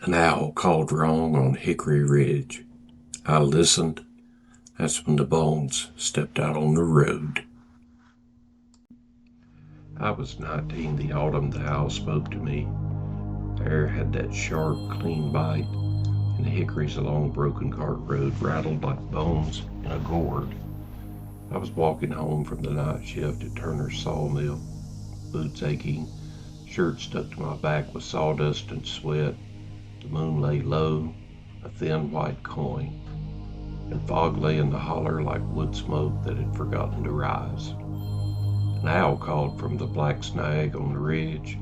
An owl called wrong on Hickory Ridge. I listened. That's when the bones stepped out on the road. I was 19 the autumn the owl spoke to me. The air had that sharp, clean bite, and the hickories along broken cart road rattled like bones in a gourd. I was walking home from the night shift at Turner's sawmill, boots aching, shirt stuck to my back with sawdust and sweat. The moon lay low, a thin white coin, and fog lay in the holler like wood smoke that had forgotten to rise. An owl called from the black snag on the ridge,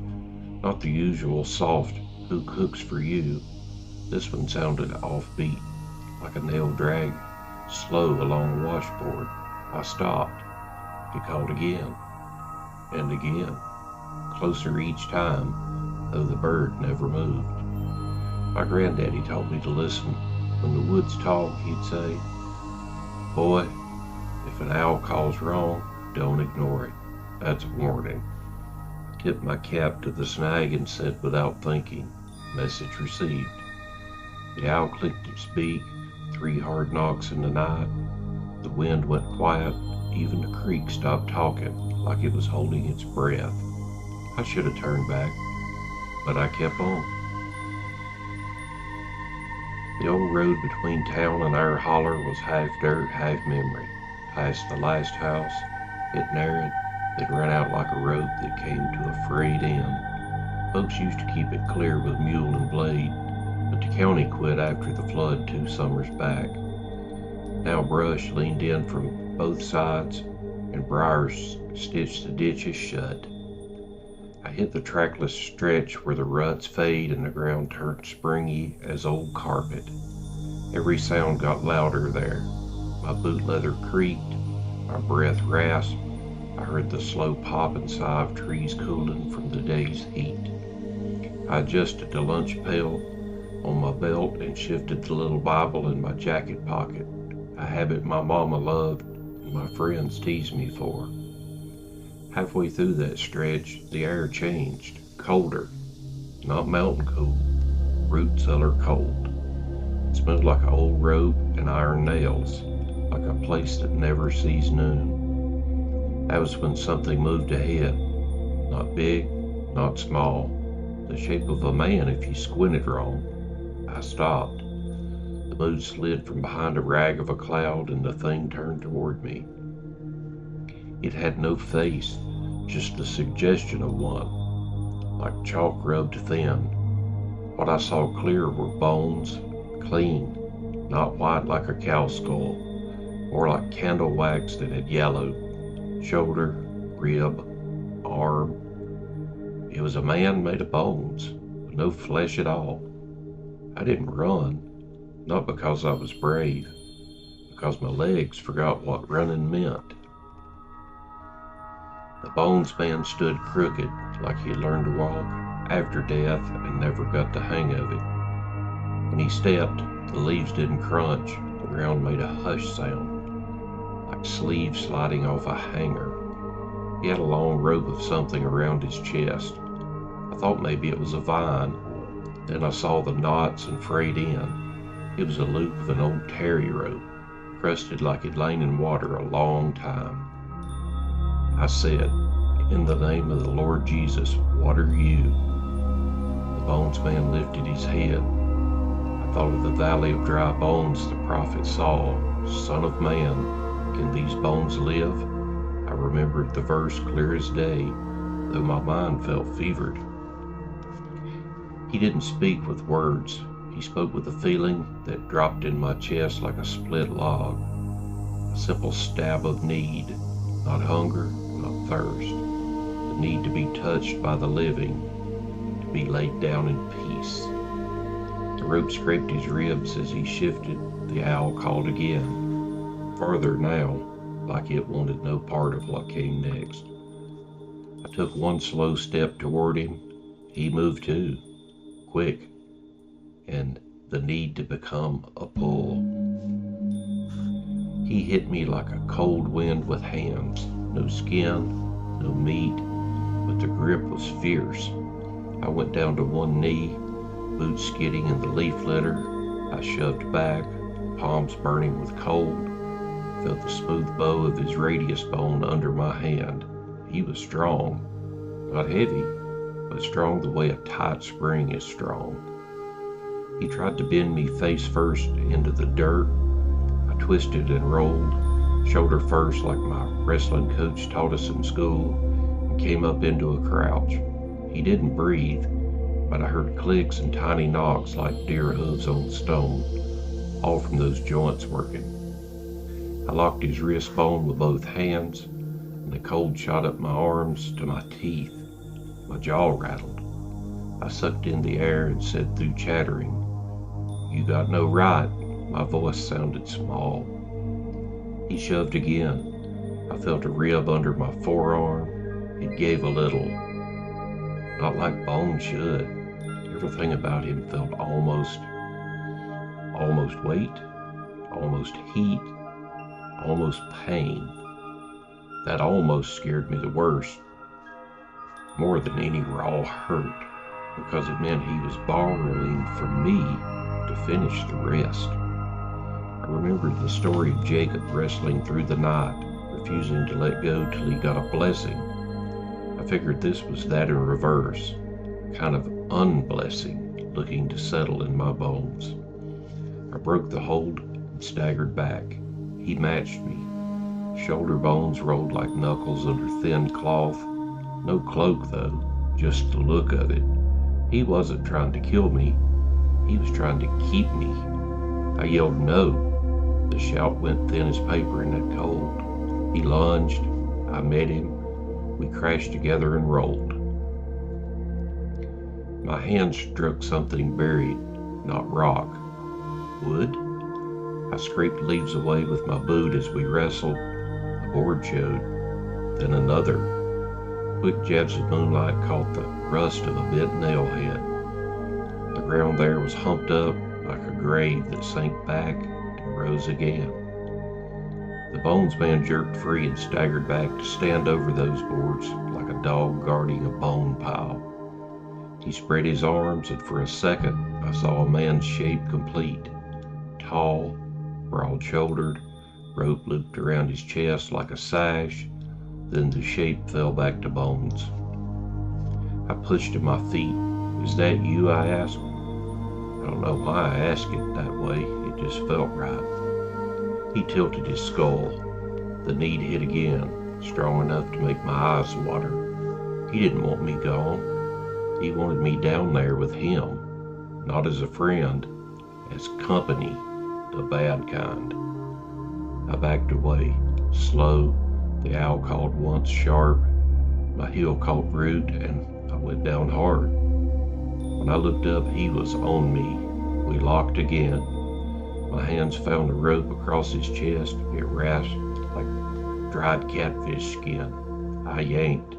not the usual soft "who cooks for you." This one sounded offbeat, like a nail drag, slow along a washboard. I stopped. He called again, and again, closer each time, though the bird never moved. My granddaddy taught me to listen. When the woods talk, he'd say, "Boy, if an owl calls wrong, don't ignore it. That's a warning." I tipped my cap to the snag and said without thinking, "Message received." The owl clicked its beak, 3 hard knocks in the night. The wind went quiet, even the creek stopped talking like it was holding its breath. I should have turned back, but I kept on. The old road between town and our holler was half dirt, half memory. Past the last house, it narrowed, then ran out like a rope that came to a frayed end. Folks used to keep it clear with mule and blade, but the county quit after the flood 2 summers back. Now brush leaned in from both sides, and briars stitched the ditches shut. I hit the trackless stretch where the ruts fade and the ground turned springy as old carpet. Every sound got louder there. My boot leather creaked, my breath rasped. I heard the slow pop and sigh of trees cooling from the day's heat. I adjusted the lunch pail on my belt and shifted the little Bible in my jacket pocket, a habit my mama loved and my friends teased me for. Halfway through that stretch, the air changed, colder, not mountain cool, root cellar cold. It smelled like an old rope and iron nails, like a place that never sees noon. That was when something moved ahead, not big, not small, the shape of a man if you squinted wrong. I stopped. The moon slid from behind a rag of a cloud and the thing turned toward me. It had no face, just the suggestion of one, like chalk rubbed thin. What I saw clear were bones, clean, not white like a cow skull, more like candle wax that had yellowed. Shoulder, rib, arm. It was a man made of bones, with no flesh at all. I didn't run, not because I was brave, because my legs forgot what running meant. The bones man stood crooked, like he had learned to walk after death and never got the hang of it. When he stepped, the leaves didn't crunch, the ground made a hush sound, like sleeves sliding off a hanger. He had a long rope of something around his chest. I thought maybe it was a vine. Then I saw the knots and frayed end. It was a loop of an old tarry rope, crusted like it'd lain in water a long time. I said, "In the name of the Lord Jesus, what are you?" The bones man lifted his head. I thought of the valley of dry bones the prophet saw. "Son of man, can these bones live?" I remembered the verse clear as day, though my mind felt fevered. He didn't speak with words. He spoke with a feeling that dropped in my chest like a split log. A simple stab of need, not hunger, not thirst. The need to be touched by the living, to be laid down in peace. The rope scraped his ribs as he shifted. The owl called again, farther now, like it wanted no part of what came next. I took one slow step toward him. He moved too, quick, and the need to become a pull. He hit me like a cold wind with hands, no skin, no meat, but the grip was fierce. I went down to one knee, boots skidding in the leaf litter. I shoved back, palms burning with cold, felt the smooth bow of his radius bone under my hand. He was strong, not heavy, but strong the way a tight spring is strong. He tried to bend me face first into the dirt. I twisted and rolled, shoulder first like my wrestling coach taught us in school, and came up into a crouch. He didn't breathe, but I heard clicks and tiny knocks like deer hooves on stone, all from those joints working. I locked his wrist bone with both hands, and the cold shot up my arms to my teeth. My jaw rattled. I sucked in the air and said through chattering, "You got no right." My voice sounded small. He shoved again. I felt a rib under my forearm. It gave a little, not like bone should. Everything about him felt almost weight, almost heat, almost pain. That almost scared me the worst, more than any raw hurt, because it meant he was borrowing from me to finish the rest. I remembered the story of Jacob wrestling through the night, refusing to let go till he got a blessing. I figured this was that in reverse, kind of unblessing, looking to settle in my bones. I broke the hold and staggered back. He matched me. Shoulder bones rolled like knuckles under thin cloth. No cloak, though, just the look of it. He wasn't trying to kill me. He was trying to keep me. I yelled no. The shout went thin as paper in that cold. He lunged. I met him. We crashed together and rolled. My hand struck something buried, not rock. Wood? I scraped leaves away with my boot as we wrestled. A board showed, then another. Quick jabs of moonlight caught the rust of a bent nail head. The ground there was humped up like a grave that sank back and rose again. The bones man jerked free and staggered back to stand over those boards like a dog guarding a bone pile. He spread his arms, and for a second I saw a man's shape complete. Tall, broad-shouldered, rope looped around his chest like a sash, then the shape fell back to bones. I pushed to my feet. "Is that you?" I asked. I don't know why I asked it that way, it just felt right. He tilted his skull. The need hit again, strong enough to make my eyes water. He didn't want me gone. He wanted me down there with him, not as a friend, as company, the bad kind. I backed away, slow. The owl called once sharp. My heel caught root, and I went down hard. When I looked up, he was on me. We locked again. My hands found a rope across his chest. It rasped like dried catfish skin. I yanked,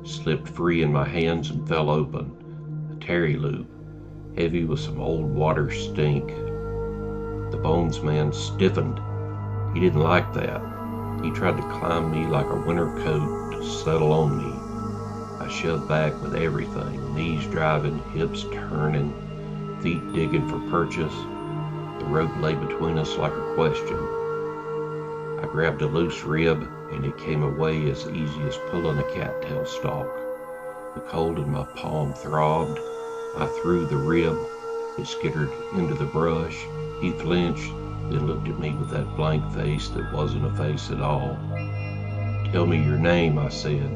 slipped free in my hands and fell open. A terry loop, heavy with some old water stink. The bones man stiffened. He didn't like that. He tried to climb me like a winter coat to settle on me. I shoved back with everything, knees driving, hips turning, feet digging for purchase. The rope lay between us like a question. I grabbed a loose rib, and it came away as easy as pulling a cattail stalk. The cold in my palm throbbed. I threw the rib. It skittered into the brush. He flinched, then looked at me with that blank face that wasn't a face at all. "Tell me your name," I said.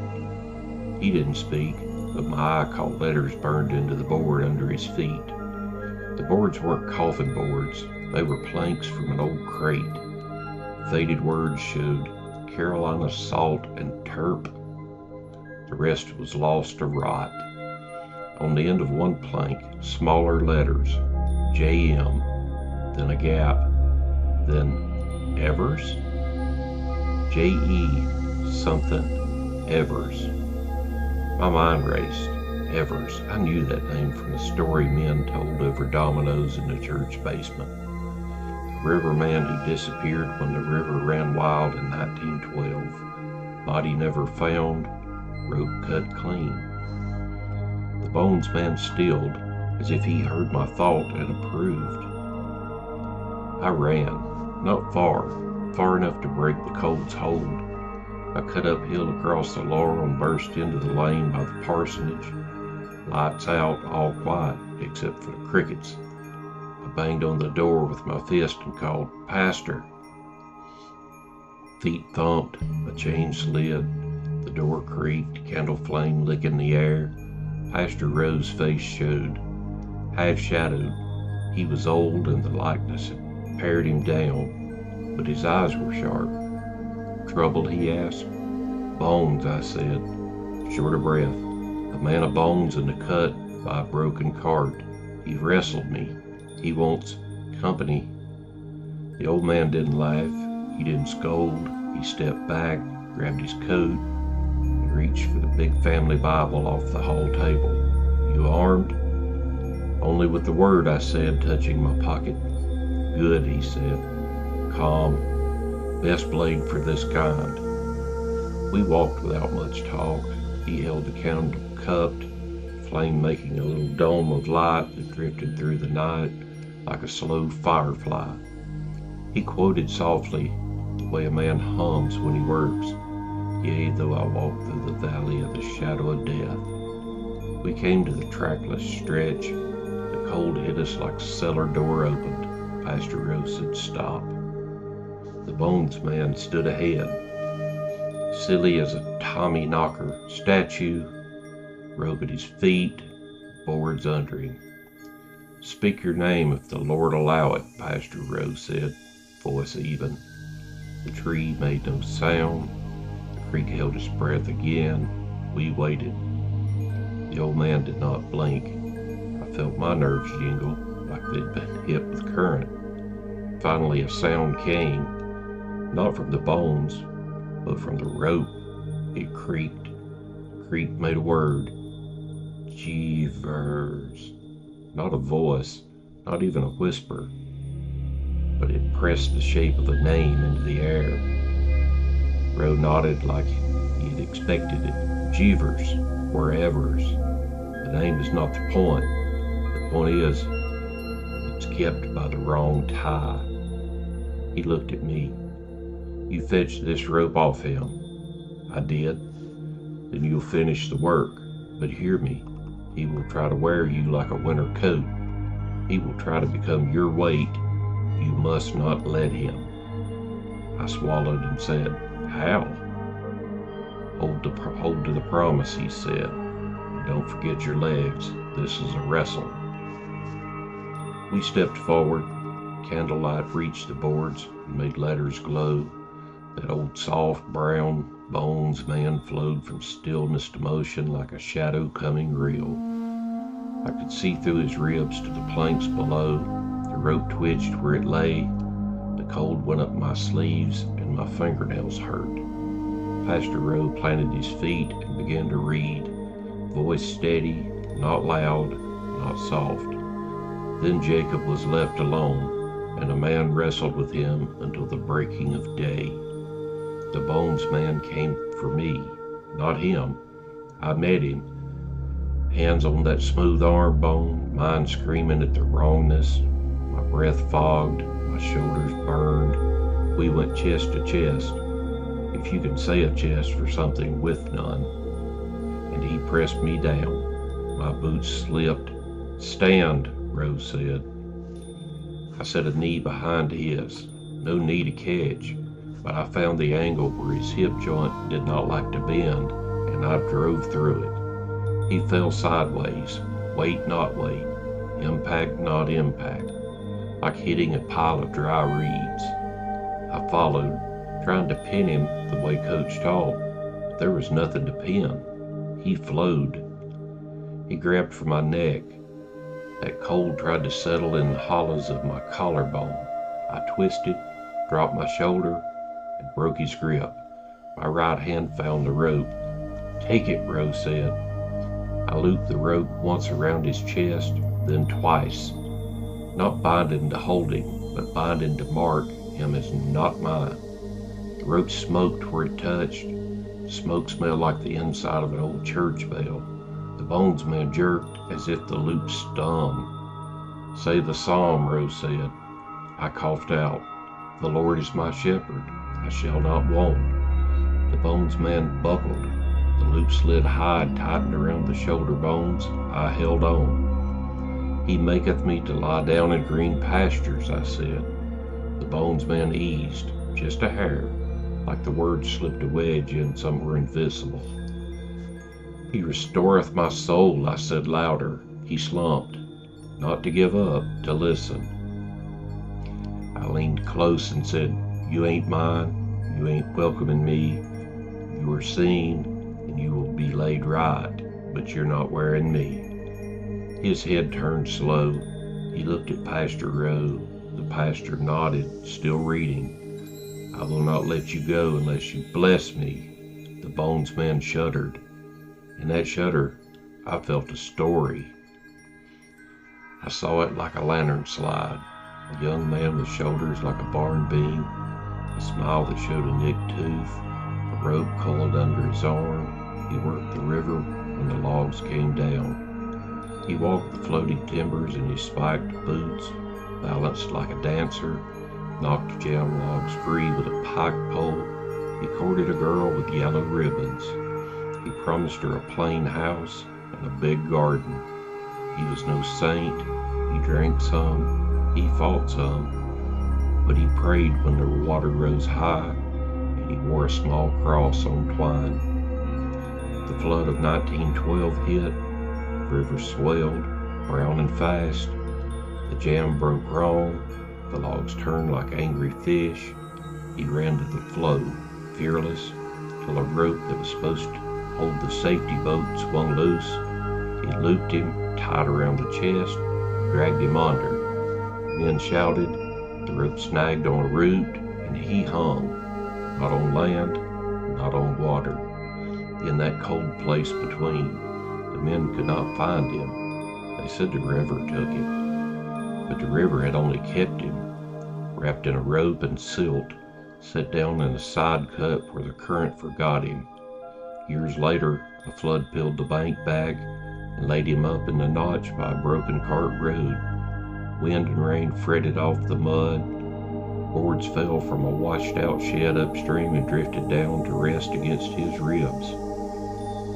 He didn't speak, but my eye caught letters burned into the board under his feet. The boards weren't coffin boards. They were planks from an old crate. Faded words showed Carolina Salt and Terp. The rest was lost to rot. On the end of one plank, smaller letters, JM, then a gap, then Evers? J.E. something, Evers. My mind raced. Evers. I knew that name from a story men told over dominoes in the church basement. The riverman who disappeared when the river ran wild in 1912. Body never found. Rope cut clean. The bones man stilled. as if he heard my thought and approved. I ran, not far enough to break the cold's hold. I cut uphill across the laurel and burst into the lane by the parsonage. Lights out, all quiet, except for the crickets. I banged on the door with my fist and called, "Pastor." Feet thumped, a chain slid, the door creaked, candle flame licking the air. Pastor Rowe's face showed, half-shadowed. He was old and the likeness had pared him down, but his eyes were sharp. "Troubled?" he asked. "Bones," I said, short of breath. "A man of bones in the cut by a broken cart. He wrestled me. He wants company." The old man didn't laugh. He didn't scold. He stepped back, grabbed his coat, and reached for the big family Bible off the hall table. "You armed?" "Only with the word," I said, touching my pocket. "Good," he said. "Calm. Best blade for this kind." We walked without much talk. He held the candle cupped, flame making a little dome of light that drifted through the night like a slow firefly. He quoted softly, the way a man hums when he works. "Yea, though I walk through the valley of the shadow of death." We came to the trackless stretch. The cold hit us like a cellar door opened. Pastor Rowe said, "Stop." The bones man stood ahead, silly as a Tommy knocker statue, rope at his feet, boards under him. "Speak your name if the Lord allow it," Pastor Rowe said, voice even. The tree made no sound. The creek held its breath again. We waited. The old man did not blink. I felt my nerves jingle like they'd been hit with current. Finally a sound came, not from the bones, but from the rope. It creaked. Creak made a word. "Jeevers." Not a voice, not even a whisper, but it pressed the shape of a name into the air. Rowe nodded like he'd expected it. "Jeevers, wherevers. The name is not the point. The point is, it's kept by the wrong tie." He looked at me. "You fetched this rope off him." "I did." "Then you'll finish the work. But hear me. He will try to wear you like a winter coat. He will try to become your weight. You must not let him." I swallowed and said, "How?" Hold to the promise," he said. "Don't forget your legs. This is a wrestle." We stepped forward. Candlelight reached the boards and made letters glow. That old soft brown bones man flowed from stillness to motion like a shadow coming real. I could see through his ribs to the planks below. The rope twitched where it lay. The cold went up my sleeves and my fingernails hurt. Pastor Rowe planted his feet and began to read, voice steady, not loud, not soft. Then Jacob was left alone, and a man wrestled with him until the breaking of day. The bones man came for me, not him. I met him. Hands on that smooth arm bone, mine screaming at the wrongness. My breath fogged, my shoulders burned. We went chest to chest, if you can say a chest for something with none. And he pressed me down. My boots slipped. "Stand," Rose said. I set a knee behind his. No knee to catch, but I found the angle where his hip joint did not like to bend, and I drove through it. He fell sideways, weight not weight, impact not impact, like hitting a pile of dry reeds. I followed, trying to pin him the way Coach taught. There was nothing to pin. He flowed. He grabbed for my neck. That cold tried to settle in the hollows of my collarbone. I twisted, dropped my shoulder, and broke his grip. My right hand found the rope. "Take it," Rose said. I looped the rope once around his chest, then twice. Not binding to hold him, but binding to mark him as not mine. The rope smoked where it touched. The smoke smelled like the inside of an old church bell. The bonesman jerked as if the loop stung. "Say the psalm," Rose said. I coughed out, "The Lord is my shepherd, I shall not want." The bonesman buckled. The loop slid high and tightened around the shoulder bones. I held on. "He maketh me to lie down in green pastures," I said. The bonesman eased, just a hair, like the words slipped a wedge in somewhere invisible. "He restoreth my soul," I said louder. He slumped, not to give up, to listen. I leaned close and said, "You ain't mine, you ain't welcome in me. You are seen, and you will be laid right, but you're not wearing me." His head turned slow. He looked at Pastor Rowe. The pastor nodded, still reading. "I will not let you go unless you bless me." The bonesman shuddered. In that shudder, I felt a story. I saw it like a lantern slide. A young man with shoulders like a barn beam, a smile that showed a nicked tooth, a rope coiled under his arm. He worked the river when the logs came down. He walked the floating timbers in his spiked boots, balanced like a dancer, knocked jam logs free with a pike pole. He courted a girl with yellow ribbons. He promised her a plain house and a big garden. He was no saint. He drank some, he fought some, but he prayed when the water rose high, and he wore a small cross on twine. The flood of 1912 hit, the river swelled, brown and fast. The jam broke wrong, the logs turned like angry fish. He ran to the flow, fearless, till a rope that was supposed to hold the safety boat swung loose. It looped him, tied around the chest, dragged him under. Men shouted, the rope snagged on a root, and he hung, not on land, not on water. In that cold place between, the men could not find him. They said the river took him, but the river had only kept him, wrapped in a rope and silt, set down in a side cut where the current forgot him. Years later, a flood filled the bank back and laid him up in the notch by a broken cart road. Wind and rain fretted off the mud. Boards fell from a washed-out shed upstream and drifted down to rest against his ribs.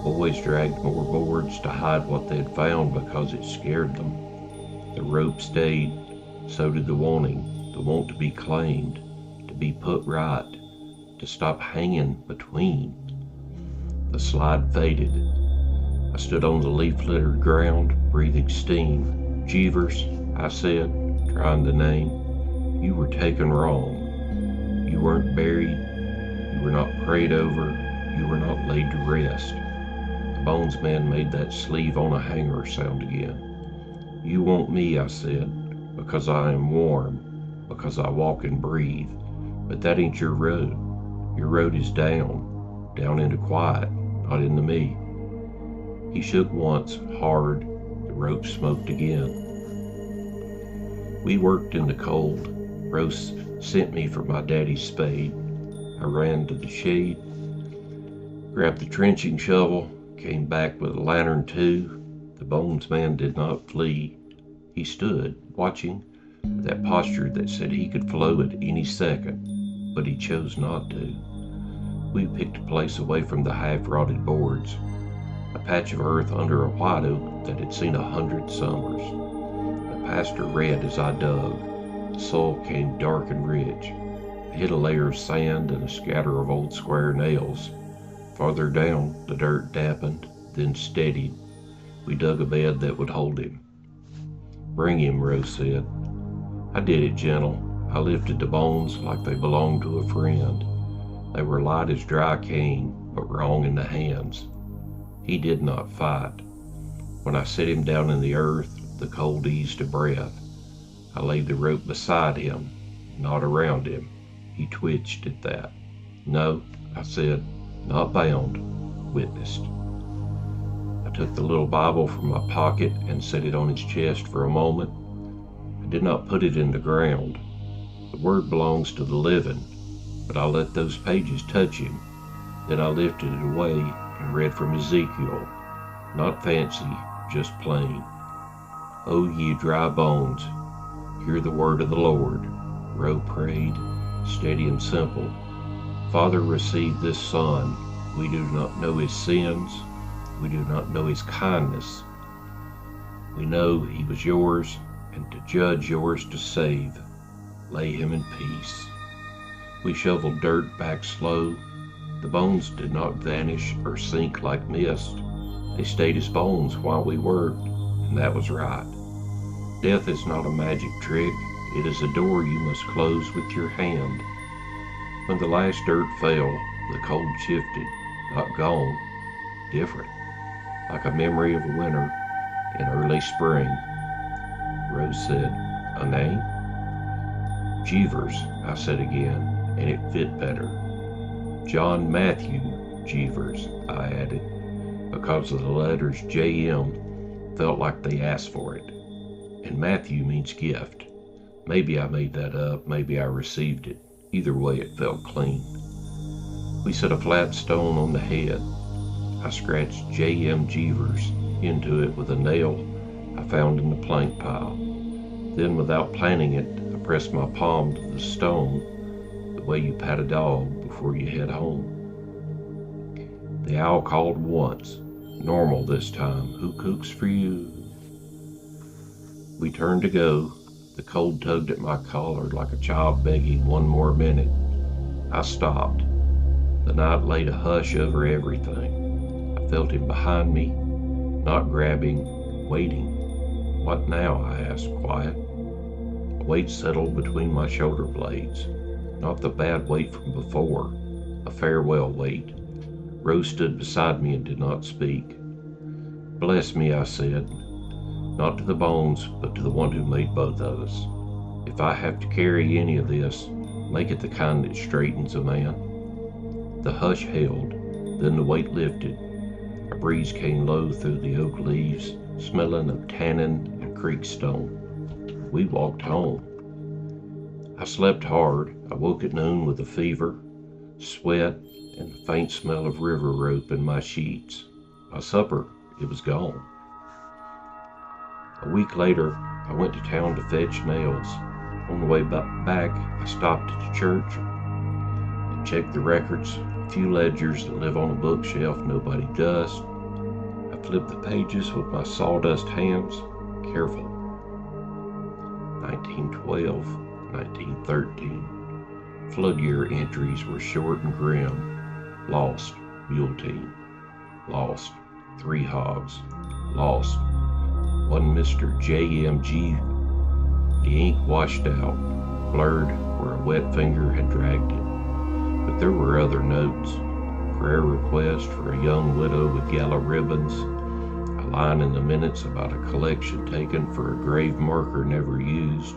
Boys dragged more boards to hide what they had found because it scared them. The rope stayed, so did the want to be claimed, to be put right, to stop hanging between. The slide faded. I stood on the leaf-littered ground, breathing steam. "Jeevers," I said, trying the name, "you were taken wrong. You weren't buried. You were not prayed over. You were not laid to rest." The bonesman made that sleeve on a hanger sound again. "You want me," I said, "because I am warm, because I walk and breathe. But that ain't your road. Your road is down into quiet, not into me." He shook once, hard. The rope smoked again. We worked in the cold. Rose sent me for my daddy's spade. I ran to the shade, grabbed the trenching shovel, came back with a lantern too. The bonesman did not flee. He stood, watching, with that posture that said he could flow at any second, but he chose not to. We picked a place away from the half-rotted boards, a patch of earth under a white oak that had seen 100 summers. The pastor read as I dug. The soil came dark and rich. It hit a layer of sand and a scatter of old square nails. Farther down, the dirt dampened, then steadied. We dug a bed that would hold him. "Bring him," Rose said. I did it gentle. I lifted the bones like they belonged to a friend. They were light as dry cane, but wrong in the hands. He did not fight. When I set him down in the earth, the cold eased a breath. I laid the rope beside him, not around him. He twitched at that. "No," I said, "not bound, witnessed." I took the little Bible from my pocket and set it on his chest for a moment. I did not put it in the ground. The word belongs to the living, but I let those pages touch him. Then I lifted it away and read from Ezekiel. not fancy, just plain. O ye dry bones, hear the word of the Lord. Roe prayed, steady and simple. Father, receive this son. We do not know his sins. We do not know his kindness. We know he was yours, and to judge yours to save. Lay him in peace. We shoveled dirt back slow. The bones did not vanish or sink like mist. They stayed as bones while we worked, and that was right. Death is not a magic trick. It is a door you must close with your hand. When the last dirt fell, the cold shifted, not gone, different, like a memory of a winter in early spring. Rose said, "A name?" "Jeevers," I said again, and it fit better. "John Matthew Jeevers," I added, because of the letters J.M. felt like they asked for it. And Matthew means gift. Maybe I made that up, maybe I received it. Either way, it felt clean. We set a flat stone on the head. I scratched J.M. Jeevers into it with a nail I found in the plank pile. Then, without planning it, I pressed my palm to the stone the way you pat a dog before you head home. The owl called once, normal this time. "Who cooks for you?" We turned to go. The cold tugged at my collar like a child begging one more minute. I stopped. The night laid a hush over everything. I felt him behind me, not grabbing, waiting. "What now?" I asked, quiet. A weight settled between my shoulder blades. Not the bad weight from before, a farewell weight. Rose stood beside me and did not speak. "Bless me," I said, "not to the bones, but to the one who made both of us. If I have to carry any of this, make it the kind that straightens a man." The hush held, then the weight lifted. A breeze came low through the oak leaves, smelling of tannin and creek stone. We walked home. I slept hard. I woke at noon with a fever, sweat, and the faint smell of river rope in my sheets. My supper, it was gone. A week later, I went to town to fetch nails. On the way back, I stopped at the church and checked the records, a few ledgers that live on a bookshelf nobody does. I flipped the pages with my sawdust hands, careful. 1912, 1913. Flood year entries were short and grim. Lost, mule team. Lost, 3 hogs. Lost, one Mr. J.M.G. The ink washed out, blurred where a wet finger had dragged it. But there were other notes. Prayer request for a young widow with yellow ribbons. A line in the minutes about a collection taken for a grave marker never used.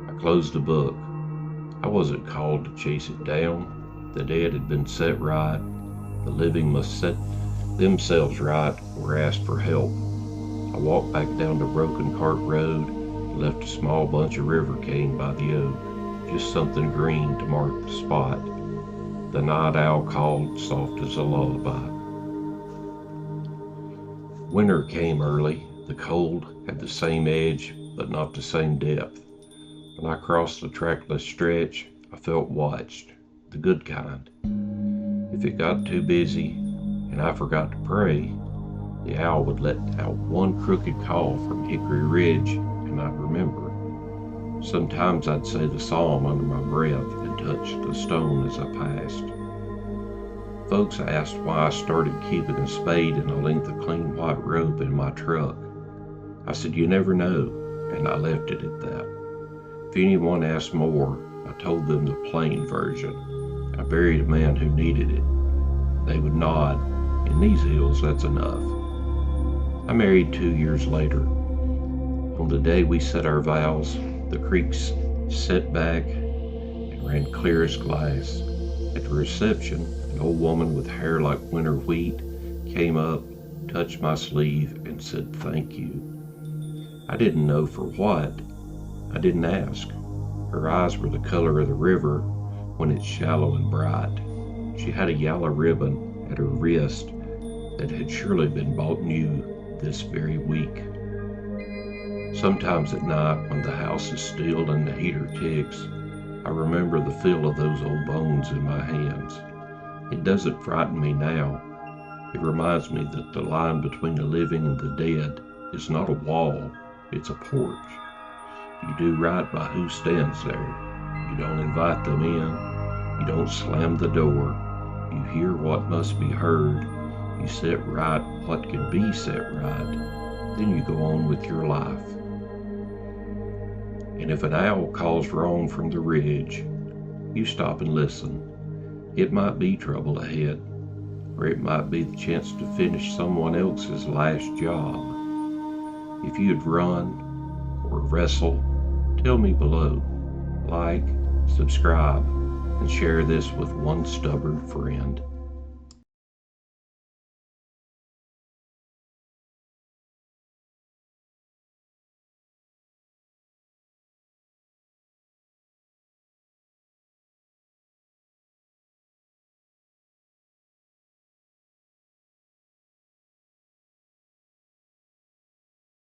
I closed the book. I wasn't called to chase it down. The dead had been set right. The living must set themselves right or ask for help. I walked back down to Broken Cart Road and left a small bunch of river cane by the oak, just something green to mark the spot. The night owl called soft as a lullaby. Winter came early. The cold had the same edge, but not the same depth. When I crossed the trackless stretch, I felt watched, the good kind. If it got too busy and I forgot to pray, the owl would let out one crooked call from Hickory Ridge, and I'd remember. Sometimes I'd say the psalm under my breath and touch the stone as I passed. Folks asked why I started keeping a spade and a length of clean white rope in my truck. I said, "You never know," and I left it at that. If anyone asked more, I told them the plain version. I buried a man who needed it. They would nod. In these hills, that's enough. I married 2 years later. On the day we said our vows, the creeks set back and ran clear as glass. At the reception, an old woman with hair like winter wheat came up, touched my sleeve, and said thank you. I didn't know for what. I didn't ask. Her eyes were the color of the river when it's shallow and bright. She had a yellow ribbon at her wrist that had surely been bought new this very week. Sometimes at night, when the house is still and the heater ticks, I remember the feel of those old bones in my hands. It doesn't frighten me now. It reminds me that the line between the living and the dead is not a wall, it's a porch. You do right by who stands there. You don't invite them in. You don't slam the door. You hear what must be heard. You set right what can be set right. Then you go on with your life. And if an owl calls wrong from the ridge, you stop and listen. It might be trouble ahead, or it might be the chance to finish someone else's last job. If you'd run or wrestle, tell me below. Like, subscribe, and share this with one stubborn friend.